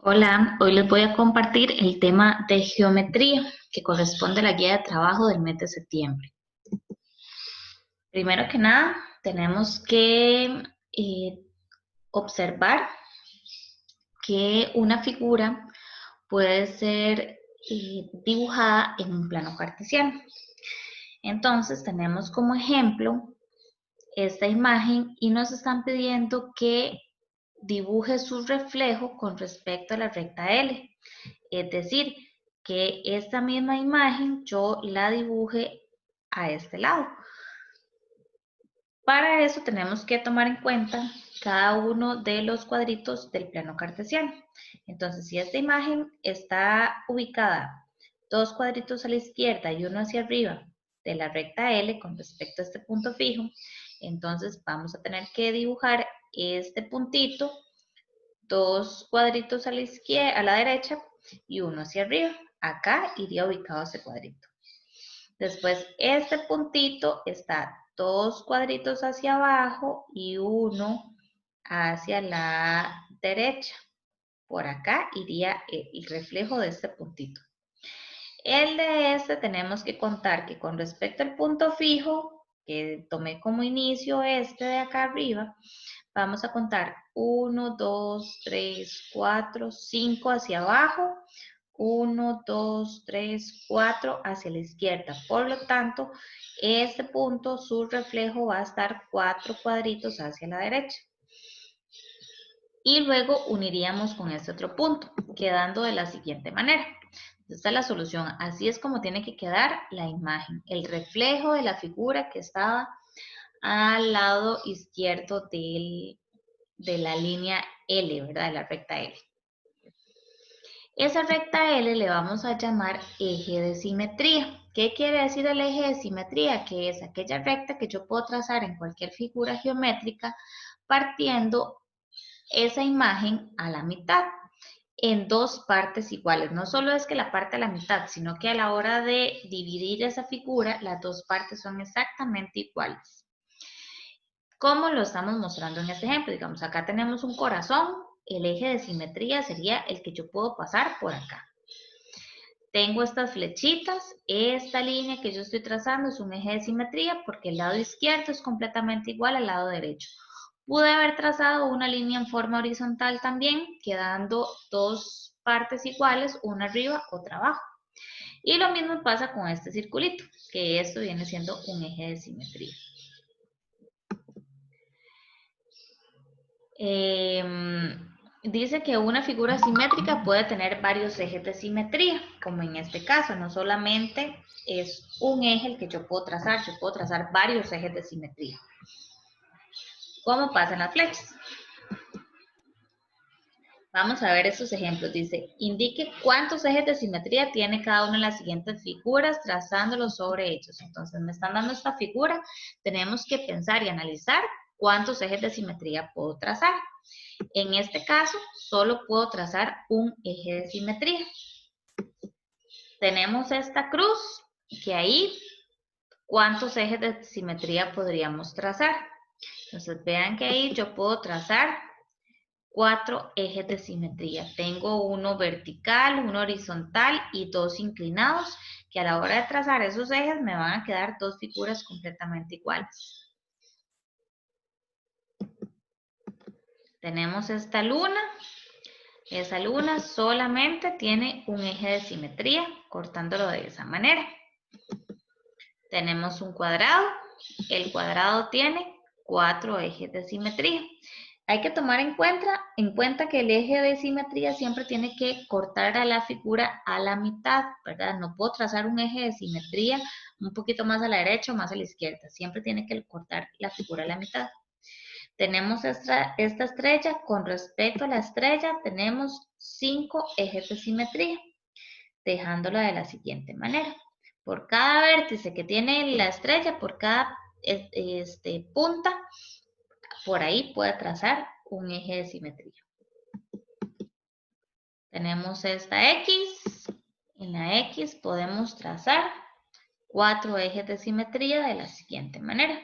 Hola, hoy les voy a compartir el tema de geometría que corresponde a la guía de trabajo del mes de septiembre. Primero que nada, tenemos que observar que una figura puede ser dibujada en un plano cartesiano. Entonces, tenemos como ejemplo esta imagen y nos están pidiendo que dibuje su reflejo con respecto a la recta L. Es decir, que esta misma imagen yo la dibuje a este lado. Para eso tenemos que tomar en cuenta cada uno de los cuadritos del plano cartesiano. Entonces, si esta imagen está ubicada dos cuadritos a la izquierda y uno hacia arriba de la recta L con respecto a este punto fijo, entonces vamos a tener que dibujar este puntito, dos cuadritos a la izquierda, a la derecha y uno hacia arriba. Acá iría ubicado ese cuadrito. Después, este puntito está dos cuadritos hacia abajo y uno hacia la derecha. Por acá iría el reflejo de este puntito. El de este tenemos que contar que con respecto al punto fijo, que tomé como inicio este de acá arriba, vamos a contar 1, 2, 3, 4, 5 hacia abajo, 1, 2, 3, 4 hacia la izquierda. Por lo tanto, este punto, su reflejo va a estar 4 cuadritos hacia la derecha. Y luego uniríamos con este otro punto, quedando de la siguiente manera. Esta es la solución. Así es como tiene que quedar la imagen, el reflejo de la figura que estaba al lado izquierdo de la línea L, ¿verdad? De la recta L. Esa recta L le vamos a llamar eje de simetría. ¿Qué quiere decir el eje de simetría? Que es aquella recta que yo puedo trazar en cualquier figura geométrica partiendo esa imagen a la mitad en dos partes iguales. No solo es que la parte a la mitad, sino que a la hora de dividir esa figura, las dos partes son exactamente iguales. ¿Cómo lo estamos mostrando en este ejemplo? Digamos, acá tenemos un corazón, el eje de simetría sería el que yo puedo pasar por acá. Tengo estas flechitas, esta línea que yo estoy trazando es un eje de simetría porque el lado izquierdo es completamente igual al lado derecho. Pude haber trazado una línea en forma horizontal también, quedando dos partes iguales, una arriba, otra abajo. Y lo mismo pasa con este circulito, que esto viene siendo un eje de simetría. Dice que una figura simétrica puede tener varios ejes de simetría, como en este caso, no solamente es un eje el que yo puedo trazar varios ejes de simetría. ¿Cómo pasan las flechas? Vamos a ver esos ejemplos. Dice, indique cuántos ejes de simetría tiene cada una de las siguientes figuras trazándolos sobre ellos. Entonces, me están dando esta figura, tenemos que pensar y analizar cuántos ejes de simetría puedo trazar. En este caso, solo puedo trazar un eje de simetría. Tenemos esta cruz, que ahí, ¿cuántos ejes de simetría podríamos trazar? Entonces, vean que ahí yo puedo trazar 4 ejes de simetría. Tengo uno vertical, uno horizontal y dos inclinados, que a la hora de trazar esos ejes me van a quedar dos figuras completamente iguales. Tenemos esta luna. Esa luna solamente tiene un eje de simetría, cortándolo de esa manera. Tenemos un cuadrado. El cuadrado tiene 4 ejes de simetría. Hay que tomar en cuenta que el eje de simetría siempre tiene que cortar a la figura a la mitad, ¿verdad? No puedo trazar un eje de simetría un poquito más a la derecha o más a la izquierda. Siempre tiene que cortar la figura a la mitad. Tenemos esta estrella. Con respecto a la estrella, tenemos 5 ejes de simetría, dejándola de la siguiente manera. Por cada vértice que tiene la estrella, por cada punta, por ahí puede trazar un eje de simetría. Tenemos esta X. En la X podemos trazar 4 ejes de simetría de la siguiente manera.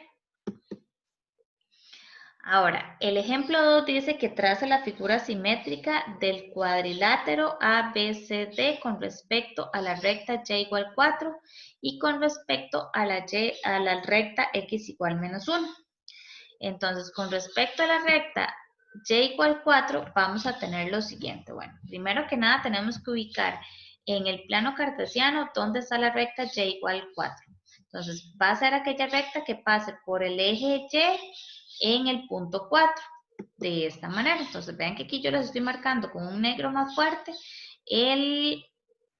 Ahora, el ejemplo 2 dice que traza la figura simétrica del cuadrilátero ABCD con respecto a la recta y igual 4 y con respecto a la recta x igual menos 1. Entonces, con respecto a la recta y igual 4, vamos a tener lo siguiente. Bueno, primero que nada tenemos que ubicar en el plano cartesiano dónde está la recta y igual 4. Entonces, va a ser aquella recta que pase por el eje Y en el punto 4, de esta manera. Entonces, vean que aquí yo les estoy marcando con un negro más fuerte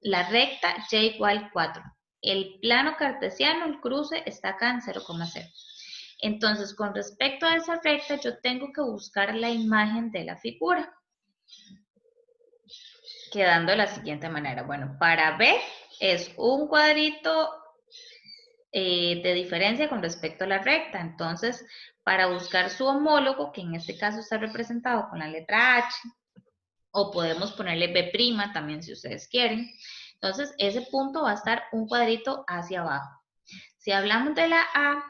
la recta y igual 4. El plano cartesiano, el cruce, está acá en 0,0. Entonces, con respecto a esa recta, yo tengo que buscar la imagen de la figura, quedando de la siguiente manera. Bueno, para B es un cuadrito de diferencia con respecto a la recta. Entonces, para buscar su homólogo, que en este caso está representado con la letra H, o podemos ponerle B' también si ustedes quieren. Entonces, ese punto va a estar un cuadrito hacia abajo. Si hablamos de la A,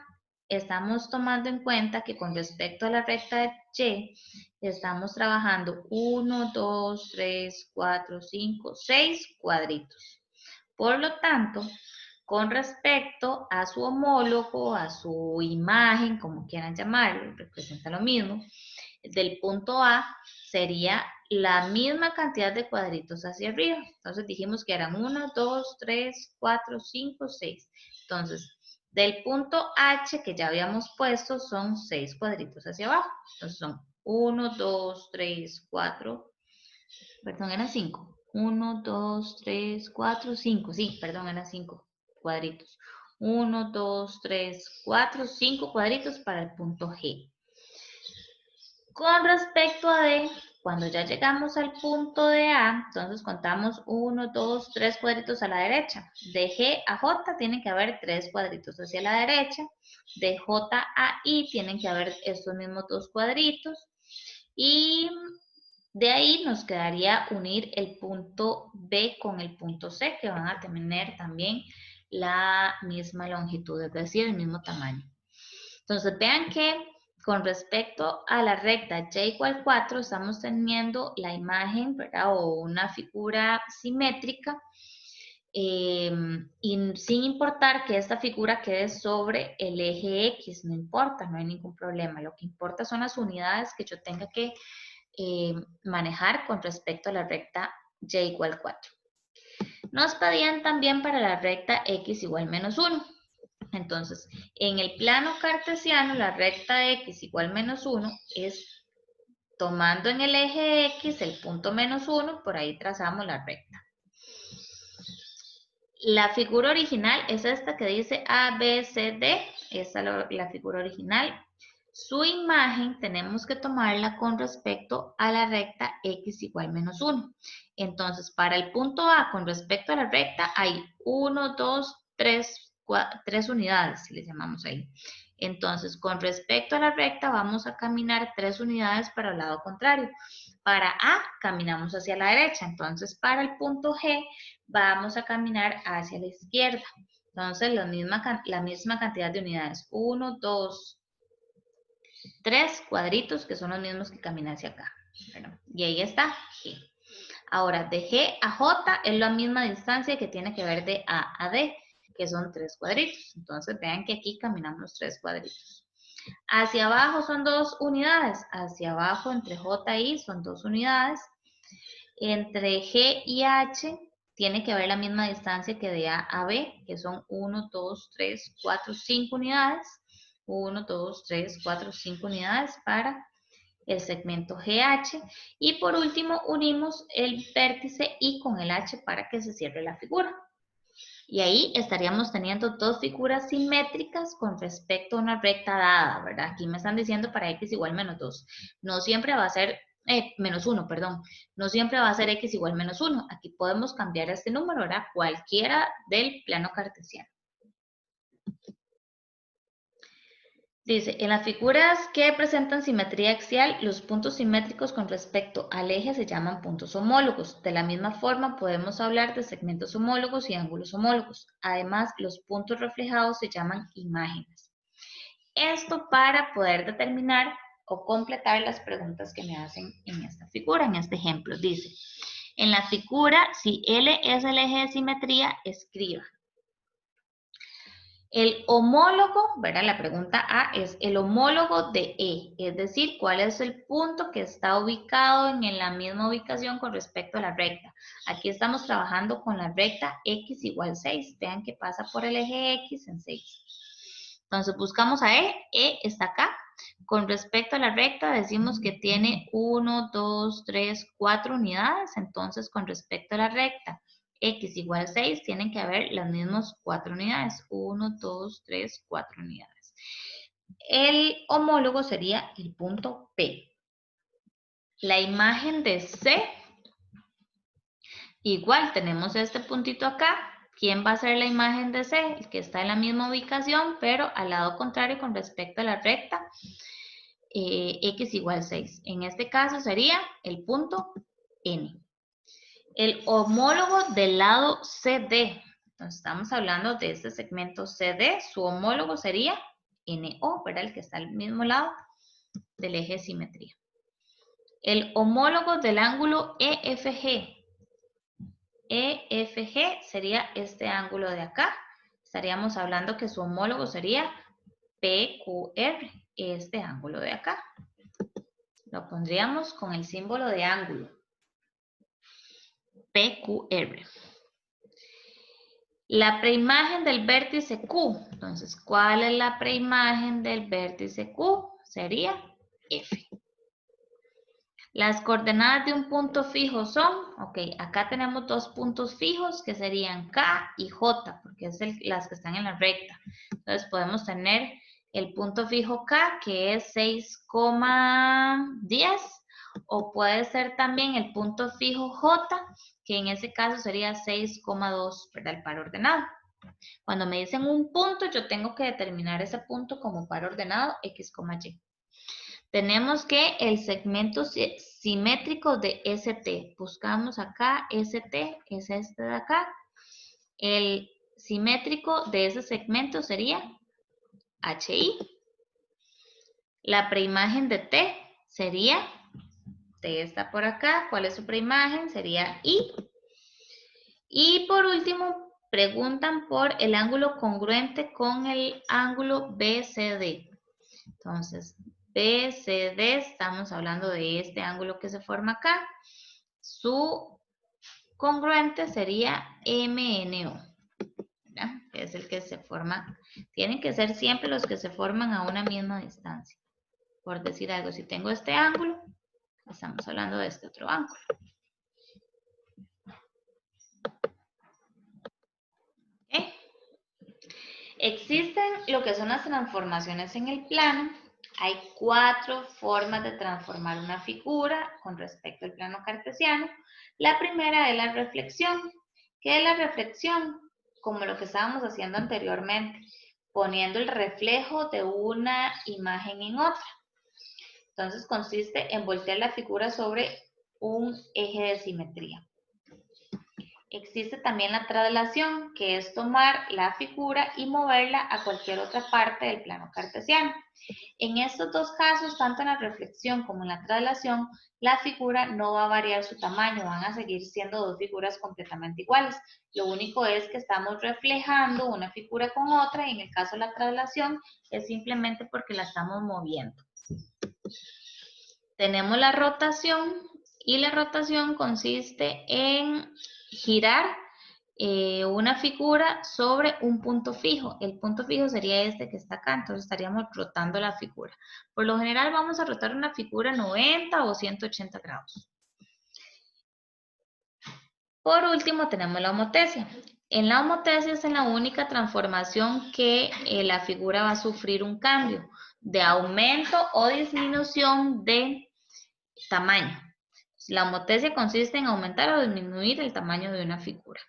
estamos tomando en cuenta que con respecto a la recta Y, estamos trabajando 1, 2, 3, 4, 5, 6 cuadritos. Por lo tanto, con respecto a su homólogo, a su imagen, como quieran llamarlo, representa lo mismo, del punto A sería la misma cantidad de cuadritos hacia arriba. Entonces dijimos que eran 1, 2, 3, 4, 5, 6. Entonces, del punto H que ya habíamos puesto son 6 cuadritos hacia abajo. Entonces son 1, 2, 3, 4, perdón, eran 5. 1, 2, 3, 4, 5. Sí, perdón, eran 5 cuadritos. 1, 2, 3, 4, 5 cuadritos para el punto G. Con respecto a D, cuando ya llegamos al punto de A, entonces contamos 1, 2, 3 cuadritos a la derecha. De G a J tienen que haber 3 cuadritos hacia la derecha. De J a I tienen que haber estos mismos 2 cuadritos. Y de ahí nos quedaría unir el punto B con el punto C, que van a tener también la misma longitud, es decir, el mismo tamaño. Entonces, vean que con respecto a la recta y igual 4, estamos teniendo la imagen, ¿verdad? O una figura simétrica, y sin importar que esta figura quede sobre el eje X, no importa, no hay ningún problema. Lo que importa son las unidades que yo tenga que manejar con respecto a la recta y igual 4. Nos pedían también para la recta X igual menos 1. Entonces, en el plano cartesiano, la recta x igual menos 1 es tomando en el eje x el punto menos 1, por ahí trazamos la recta. La figura original es esta que dice A, B, C, D, esta es la figura original. Su imagen tenemos que tomarla con respecto a la recta x igual menos 1. Entonces, para el punto A con respecto a la recta hay 1, 2, 3 unidades, si les llamamos ahí. Entonces, con respecto a la recta vamos a caminar 3 unidades para el lado contrario. Para A caminamos hacia la derecha, entonces para el punto G vamos a caminar hacia la izquierda. Entonces, la misma cantidad de unidades. 1, 2, 3 cuadritos que son los mismos que caminan hacia acá. Bueno, y ahí está G. Ahora, de G a J es la misma distancia que tiene que ver de A a D, que son 3 cuadritos. Entonces, vean que aquí caminamos 3 cuadritos. Hacia abajo son 2 unidades. Hacia abajo entre J y I son 2 unidades. Entre G y H tiene que haber la misma distancia que de A a B, que son 1, 2, 3, 4, 5 unidades. 1, 2, 3, 4, 5 unidades para el segmento GH. Y por último, unimos el vértice I con el H para que se cierre la figura. Y ahí estaríamos teniendo dos figuras simétricas con respecto a una recta dada, ¿verdad? Aquí me están diciendo para x igual menos 2. No siempre va a ser, menos 1, perdón. No siempre va a ser x igual menos 1. Aquí podemos cambiar este número, ¿verdad? Cualquiera del plano cartesiano. Dice, en las figuras que presentan simetría axial, los puntos simétricos con respecto al eje se llaman puntos homólogos. De la misma forma, podemos hablar de segmentos homólogos y ángulos homólogos. Además, los puntos reflejados se llaman imágenes. Esto para poder determinar o completar las preguntas que me hacen en esta figura, en este ejemplo. Dice, en la figura, si L es el eje de simetría, escriba. El homólogo, ¿verdad? La pregunta A es el homólogo de E, es decir, cuál es el punto que está ubicado en la misma ubicación con respecto a la recta. Aquí estamos trabajando con la recta X igual 6. Vean que pasa por el eje X en 6. Entonces buscamos a E está acá. Con respecto a la recta decimos que tiene 1, 2, 3, 4 unidades. Entonces con respecto a la recta X igual 6, tienen que haber las mismas 4 unidades. 1, 2, 3, 4 unidades. El homólogo sería el punto P. La imagen de C, igual tenemos este puntito acá. ¿Quién va a ser la imagen de C? El que está en la misma ubicación, pero al lado contrario con respecto a la recta X igual 6. En este caso sería el punto N. El homólogo del lado CD. Entonces estamos hablando de este segmento CD. Su homólogo sería NO, ¿verdad? El que está al mismo lado del eje de simetría. El homólogo del ángulo EFG. EFG sería este ángulo de acá. Estaríamos hablando que su homólogo sería PQR, este ángulo de acá. Lo pondríamos con el símbolo de ángulo. PQR. La preimagen del vértice Q. Entonces, ¿cuál es la preimagen del vértice Q? Sería F. Las coordenadas de un punto fijo son, ok, acá tenemos dos puntos fijos que serían K y J, porque es las que están en la recta. Entonces, podemos tener el punto fijo K, que es 6,10, o puede ser también el punto fijo J, que en ese caso sería 6,2, ¿verdad? El par ordenado. Cuando me dicen un punto, yo tengo que determinar ese punto como par ordenado X, Y. Tenemos que el segmento simétrico de ST, buscamos acá ST, es este de acá. El simétrico de ese segmento sería HI. La preimagen de T sería, T está por acá, ¿cuál es su preimagen? Sería I. Y por último, preguntan por el ángulo congruente con el ángulo BCD. Entonces, BCD, estamos hablando de este ángulo que se forma acá. Su congruente sería MNO, ¿verdad? Que es el que se forma. Tienen que ser siempre los que se forman a una misma distancia. Por decir algo, si tengo este ángulo, estamos hablando de este otro ángulo. ¿Okay? Existen lo que son las transformaciones en el plano. Hay 4 formas de transformar una figura con respecto al plano cartesiano. La primera es la reflexión. ¿Qué es la reflexión? Como lo que estábamos haciendo anteriormente, poniendo el reflejo de una imagen en otra. Entonces consiste en voltear la figura sobre un eje de simetría. Existe también la traslación, que es tomar la figura y moverla a cualquier otra parte del plano cartesiano. En estos dos casos, tanto en la reflexión como en la traslación, la figura no va a variar su tamaño, van a seguir siendo dos figuras completamente iguales. Lo único es que estamos reflejando una figura con otra, y en el caso de la traslación es simplemente porque la estamos moviendo. Tenemos la rotación, y la rotación consiste en girar una figura sobre un punto fijo. El punto fijo sería este que está acá, entonces estaríamos rotando la figura. Por lo general vamos a rotar una figura 90 o 180 grados. Por último tenemos la homotesia. En la homotesia es la única transformación que la figura va a sufrir un cambio de aumento o disminución de tamaño. La homotesia consiste en aumentar o disminuir el tamaño de una figura.